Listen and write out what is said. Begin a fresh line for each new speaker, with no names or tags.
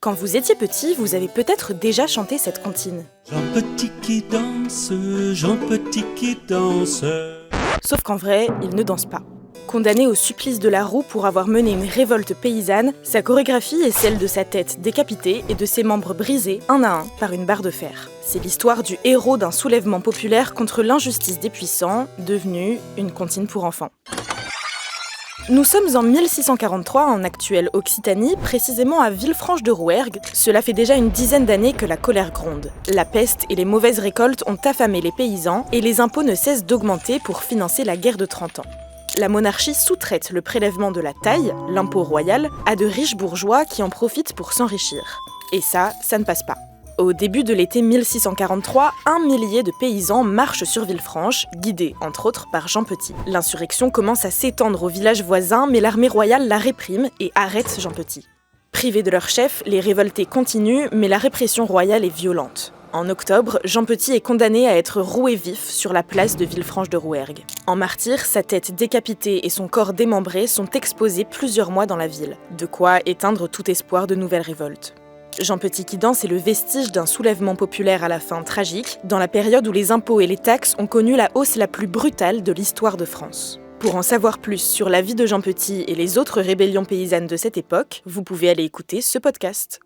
Quand vous étiez petit, vous avez peut-être déjà chanté cette comptine.
Jean Petit qui danse, Jean Petit qui danse.
Sauf qu'en vrai, il ne danse pas. Condamné au supplice de la roue pour avoir mené une révolte paysanne, sa chorégraphie est celle de sa tête décapitée et de ses membres brisés, un à un, par une barre de fer. C'est l'histoire du héros d'un soulèvement populaire contre l'injustice des puissants, devenu une comptine pour enfants. Nous sommes en 1643 en actuelle Occitanie, précisément à Villefranche-de-Rouergue. Cela fait déjà une dizaine d'années que la colère gronde. La peste et les mauvaises récoltes ont affamé les paysans et les impôts ne cessent d'augmenter pour financer la guerre de 30 ans. La monarchie sous-traite le prélèvement de la taille, l'impôt royal, à de riches bourgeois qui en profitent pour s'enrichir. Et ça ne passe pas. Au début de l'été 1643, 1 millier de paysans marchent sur Villefranche, guidés, entre autres, par Jean Petit. L'insurrection commence à s'étendre aux villages voisins, mais l'armée royale la réprime et arrête Jean Petit. Privés de leur chef, les révoltés continuent, mais la répression royale est violente. En octobre, Jean Petit est condamné à être roué vif sur la place de Villefranche-de-Rouergue. En martyr, sa tête décapitée et son corps démembré sont exposés plusieurs mois dans la ville. De quoi éteindre tout espoir de nouvelles révoltes. Jean Petit qui danse est le vestige d'un soulèvement populaire à la fin tragique, dans la période où les impôts et les taxes ont connu la hausse la plus brutale de l'histoire de France. Pour en savoir plus sur la vie de Jean Petit et les autres rébellions paysannes de cette époque, vous pouvez aller écouter ce podcast.